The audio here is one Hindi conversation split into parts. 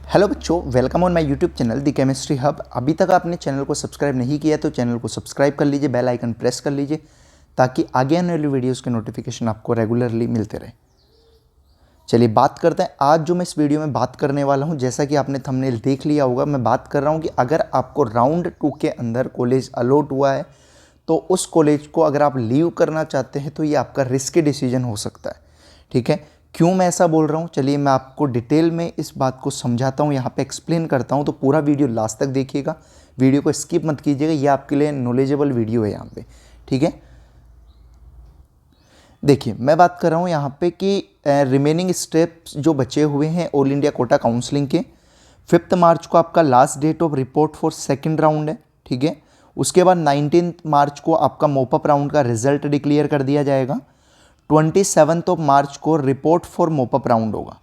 हेलो बच्चों, welcome on my YouTube channel the chemistry hub. अभी तक आपने चैनल को सब्सक्राइब नहीं किया तो चैनल को सब्सक्राइब कर लीजिए, बेल आइकन प्रेस कर लीजिए ताकि आगे आने वाली वीडियोस के नोटिफिकेशन आपको रेगुलरली मिलते रहे। चलिए बात करते हैं। आज जो मैं इस वीडियो में बात करने वाला हूं, जैसा कि आपने थंबनेल देख लिया होगा, मैं बात कर रहा हूं कि अगर आपको राउंड 2 के अंदर कॉलेज अलॉट हुआ है तो उस कॉलेज को अगर आप लीव करना चाहते हैं तो ये आपका रिस्की डिसीजन हो सकता है। ठीक है, क्यों मैं ऐसा बोल रहा हूँ, चलिए मैं आपको डिटेल में इस बात को समझाता हूँ, यहाँ पे एक्सप्लेन करता हूँ। तो पूरा वीडियो लास्ट तक देखिएगा, वीडियो को स्किप मत कीजिएगा, ये आपके लिए नॉलेजेबल वीडियो है यहाँ पे। ठीक है, देखिए मैं बात कर रहा हूँ यहाँ पे कि रिमेनिंग स्टेप्स जो बचे हुए हैं ऑल इंडिया कोटा काउंसलिंग के, 5 मार्च को आपका last date of report for second round है। ठीक है, उसके बाद 19 मार्च को आपका मोपअप राउंड का रिजल्ट डिक्लेयर कर दिया जाएगा। 27 मार्च को रिपोर्ट फॉर मोपअप राउंड होगा।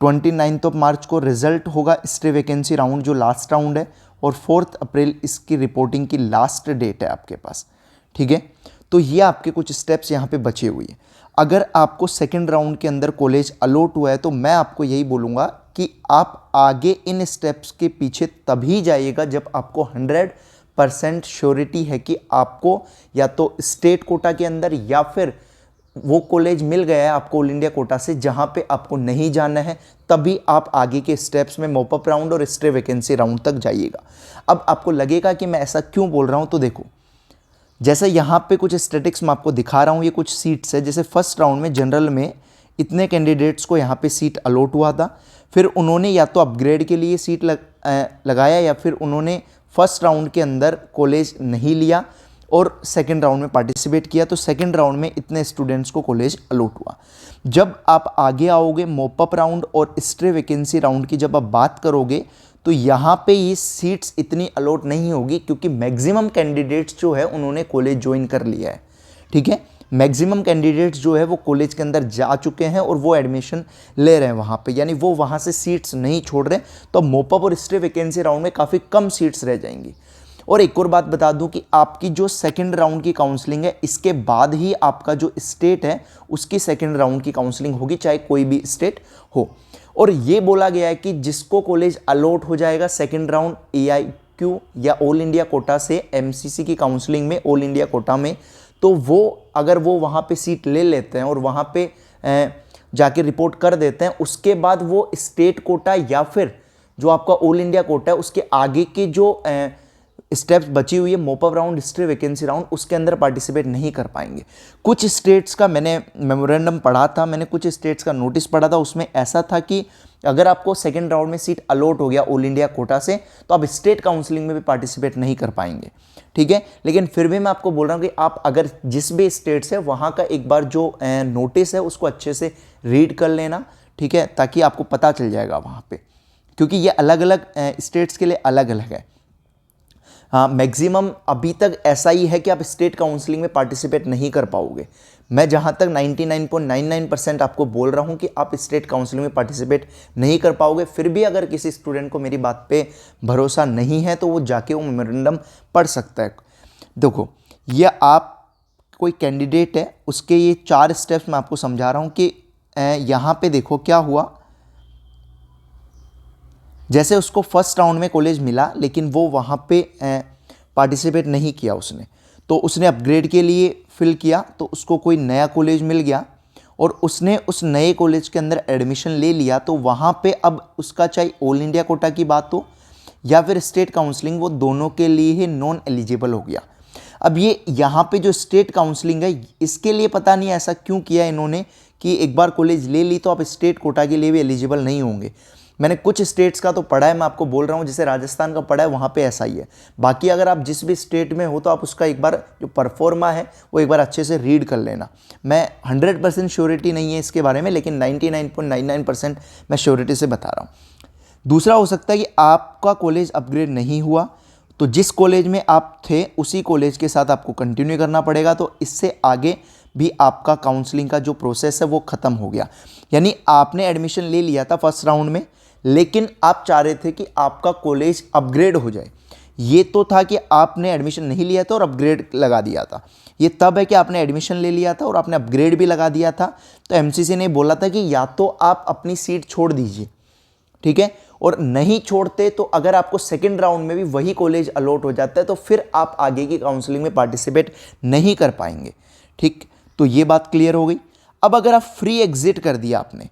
29 मार्च को रिजल्ट होगा स्टे वैकेंसी राउंड जो लास्ट राउंड है, और 4 अप्रैल इसकी रिपोर्टिंग की लास्ट डेट है आपके पास। ठीक है, तो ये आपके कुछ स्टेप्स यहाँ पे बचे हुए हैं। अगर आपको सेकेंड राउंड के अंदर कॉलेज अलॉट हुआ है तो मैं आपको यही बोलूँगा कि आप आगे इन स्टेप्स के पीछे तभी जाइएगा जब आपको 100% श्योरिटी है कि आपको या तो स्टेट कोटा के अंदर या फिर वो कॉलेज मिल गया है आपको ऑल इंडिया कोटा से जहां पे आपको नहीं जाना है, तभी आप आगे के स्टेप्स में मोपअप राउंड और स्टे वैकेंसी राउंड तक जाइएगा। अब आपको लगेगा कि मैं ऐसा क्यों बोल रहा हूं, तो देखो जैसे यहाँ पे कुछ स्टैटिक्स मैं आपको दिखा रहा हूँ, ये कुछ सीट्स है। जैसे फर्स्ट राउंड में जनरल में इतने कैंडिडेट्स को यहाँ पे सीट अलॉट हुआ था, फिर उन्होंने या तो अपग्रेड के लिए सीट लगाया या फिर उन्होंने फर्स्ट राउंड के अंदर कॉलेज नहीं लिया और सेकेंड राउंड में पार्टिसिपेट किया, तो सेकेंड राउंड में इतने स्टूडेंट्स को कॉलेज अलॉट हुआ। जब आप आगे आओगे मोपअप राउंड और स्टे वैकेंसी राउंड की जब आप बात करोगे तो यहाँ पे ये सीट्स इतनी अलॉट नहीं होगी क्योंकि मैक्सिमम कैंडिडेट्स जो है उन्होंने कॉलेज ज्वाइन कर लिया है। ठीक है, मैक्सिमम कैंडिडेट्स जो है वो कॉलेज के अंदर जा चुके हैं और वो एडमिशन ले रहे हैं वहाँ पे, यानी वो वहाँ से सीट्स नहीं छोड़ रहे। तो मोपअप और स्टे वैकेंसी राउंड में काफ़ी कम सीट्स रह जाएंगी। और एक और बात बता दूं कि आपकी जो सेकंड राउंड की काउंसलिंग है, इसके बाद ही आपका जो स्टेट है उसकी सेकंड राउंड की काउंसलिंग होगी, चाहे कोई भी स्टेट हो। और ये बोला गया है कि जिसको कॉलेज अलॉट हो जाएगा सेकंड राउंड AIQ या ऑल इंडिया कोटा से MCC की काउंसलिंग में ऑल इंडिया कोटा में, तो वो अगर वो वहाँ पे सीट ले लेते हैं और वहाँ पे जाके रिपोर्ट कर देते हैं, उसके बाद वो स्टेट कोटा या फिर जो आपका ऑल इंडिया कोटा है उसके आगे के जो स्टेप्स बची हुई है mop-up round stay vacancy round, उसके अंदर पार्टिसिपेट नहीं कर पाएंगे। कुछ स्टेट्स का मैंने मेमोरेंडम पढ़ा था, मैंने कुछ स्टेट्स का नोटिस पढ़ा था, उसमें ऐसा था कि अगर आपको सेकेंड राउंड में सीट अलॉट हो गया ऑल इंडिया कोटा से तो आप स्टेट काउंसलिंग में भी पार्टिसिपेट नहीं कर पाएंगे। ठीक है, लेकिन फिर भी मैं आपको बोल रहा हूँ कि आप अगर जिस भी स्टेट से वहाँ का एक बार जो नोटिस है उसको अच्छे से रीड कर लेना। ठीक है, ताकि आपको पता चल जाएगा वहाँ पर, क्योंकि ये अलग अलग स्टेट्स के लिए अलग अलग है। हाँ, मैक्सिमम अभी तक ऐसा ही है कि आप स्टेट काउंसलिंग में पार्टिसिपेट नहीं कर पाओगे। मैं जहाँ तक 99.99% आपको बोल रहा हूँ कि आप स्टेट काउंसलिंग में पार्टिसिपेट नहीं कर पाओगे। फिर भी अगर किसी स्टूडेंट को मेरी बात पे भरोसा नहीं है तो वो जाके वो मेमोरेंडम पढ़ सकता है। देखो, ये आप कोई कैंडिडेट है, उसके ये 4 स्टेप्स मैं आपको समझा रहा हूँ कि यहाँ पे देखो क्या हुआ। जैसे उसको फर्स्ट राउंड में कॉलेज मिला लेकिन वो वहाँ पे पार्टिसिपेट नहीं किया उसने, तो उसने अपग्रेड के लिए फिल किया तो उसको कोई नया कॉलेज मिल गया और उसने उस नए कॉलेज के अंदर एडमिशन ले लिया, तो वहाँ पे अब उसका चाहे ऑल इंडिया कोटा की बात हो या फिर स्टेट काउंसलिंग, वो दोनों के लिए ही नॉन एलिजिबल हो गया। अब ये यहाँ पे जो स्टेट काउंसलिंग है इसके लिए पता नहीं ऐसा क्यों किया इन्होंने कि एक बार कॉलेज ले ली तो आप स्टेट कोटा के लिए भी एलिजिबल नहीं होंगे। मैंने कुछ स्टेट्स का तो पढ़ा है, मैं आपको बोल रहा हूँ, जैसे राजस्थान का पढ़ा है वहाँ पे ऐसा ही है। बाकी अगर आप जिस भी स्टेट में हो तो आप उसका एक बार जो परफॉर्मा है वो एक बार अच्छे से रीड कर लेना। मैं 100% श्योरिटी नहीं है इसके बारे में, लेकिन 99.99% मैं श्योरिटी से बता रहा हूँ। दूसरा हो सकता है कि आपका कॉलेज अपग्रेड नहीं हुआ, तो जिस कॉलेज में आप थे उसी कॉलेज के साथ आपको कंटिन्यू करना पड़ेगा, तो इससे आगे भी आपका काउंसलिंग का जो प्रोसेस है वो ख़त्म हो गया। यानी आपने एडमिशन ले लिया था फर्स्ट राउंड में, लेकिन आप चाह रहे थे कि आपका कॉलेज अपग्रेड हो जाए। ये तो था कि आपने एडमिशन नहीं लिया था और अपग्रेड लगा दिया था। ये तब है कि आपने एडमिशन ले लिया था और आपने अपग्रेड भी लगा दिया था, तो MCC ने बोला था कि या तो आप अपनी सीट छोड़ दीजिए, ठीक है, और नहीं छोड़ते तो अगर आपको सेकेंड राउंड में भी वही कॉलेज अलॉट हो जाता है तो फिर आप आगे की काउंसलिंग में पार्टिसिपेट नहीं कर पाएंगे। ठीक, तो ये बात क्लियर हो गई। अब अगर आप फ्री एग्जिट कर दिया आपने,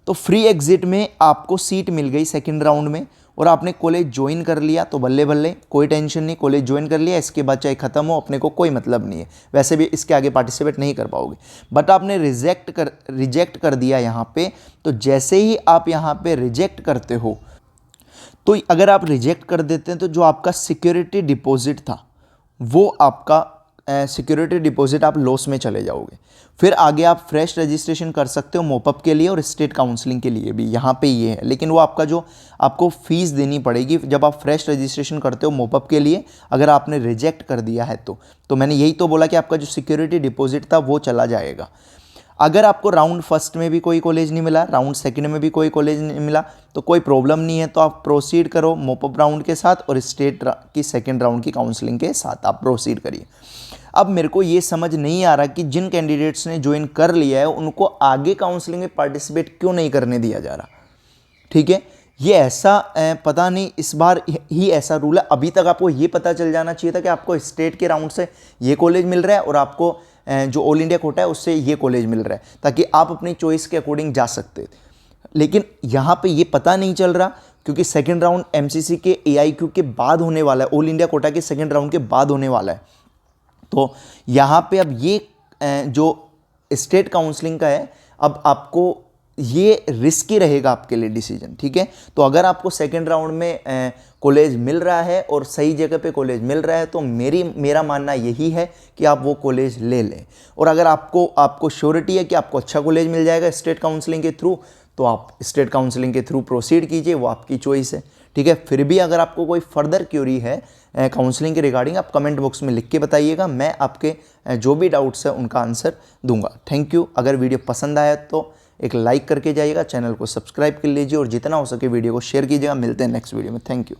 तो फ्री एग्जिट में आपको सीट मिल गई सेकेंड राउंड में और आपने कॉलेज ज्वाइन कर लिया तो बल्ले बल्ले, कोई टेंशन नहीं, कॉलेज ज्वाइन कर लिया, इसके बाद चाहे ख़त्म हो अपने को कोई मतलब नहीं है, वैसे भी इसके आगे पार्टिसिपेट नहीं कर पाओगे। बट आपने रिजेक्ट कर दिया यहाँ पे, तो जैसे ही आप यहाँ पे रिजेक्ट करते हो, तो अगर आप रिजेक्ट कर देते हैं तो जो आपका सिक्योरिटी डिपॉजिट था वो आपका सिक्योरिटी डिपॉजिट आप लॉस में चले जाओगे। फिर आगे आप फ्रेश रजिस्ट्रेशन कर सकते हो मोपअप के लिए और स्टेट काउंसलिंग के लिए भी, यहाँ पे ये है। लेकिन वो आपका जो आपको फीस देनी पड़ेगी जब आप फ्रेश रजिस्ट्रेशन करते हो मोपअप के लिए, अगर आपने रिजेक्ट कर दिया है तो मैंने यही तो बोला कि आपका जो सिक्योरिटी डिपॉजिट था वो चला जाएगा। अगर आपको राउंड फर्स्ट में भी कोई कॉलेज नहीं मिला, राउंड सेकंड में भी कोई कॉलेज नहीं मिला, तो कोई प्रॉब्लम नहीं है, तो आप प्रोसीड करो मोपअप राउंड के साथ और स्टेट की सेकंड राउंड की काउंसलिंग के साथ आप प्रोसीड करिए। अब मेरे को ये समझ नहीं आ रहा कि जिन कैंडिडेट्स ने ज्वाइन कर लिया है उनको आगे काउंसलिंग में पार्टिसिपेट क्यों नहीं करने दिया जा रहा। ठीक है, ये ऐसा पता नहीं, इस बार ही ऐसा रूल है। अभी तक आपको ये पता चल जाना चाहिए था कि आपको स्टेट के राउंड से ये कॉलेज मिल रहा है और आपको जो ऑल इंडिया कोटा है उससे ये कॉलेज मिल रहा है, ताकि आप अपनी चॉइस के अकॉर्डिंग जा सकते। लेकिन यहाँ पे ये पता नहीं चल रहा क्योंकि सेकेंड राउंड एमसीसी के AIQ के बाद होने वाला है, ऑल इंडिया कोटा के सेकेंड राउंड के बाद होने वाला है। तो यहाँ पे अब ये जो स्टेट काउंसलिंग का है, अब आपको ये रिस्की रहेगा आपके लिए डिसीजन। ठीक है, तो अगर आपको सेकेंड राउंड में कॉलेज मिल रहा है और सही जगह पे कॉलेज मिल रहा है तो मेरा मानना यही है कि आप वो कॉलेज ले लें। और अगर आपको श्योरिटी है कि आपको अच्छा कॉलेज मिल जाएगा स्टेट काउंसलिंग के थ्रू, तो आप स्टेट काउंसलिंग के थ्रू प्रोसीड कीजिए, वो आपकी चॉइस है। ठीक है, फिर भी अगर आपको कोई फर्दर क्यूरी है काउंसलिंग के रिगार्डिंग, आप कमेंट बॉक्स में लिख के बताइएगा, मैं आपके जो भी डाउट्स है उनका आंसर दूंगा। Thank you. अगर वीडियो पसंद आया तो एक लाइक करके जाइएगा, चैनल को सब्सक्राइब कर लीजिए और जितना हो सके वीडियो को शेयर कीजिएगा। मिलते हैं नेक्स्ट वीडियो में। Thank you.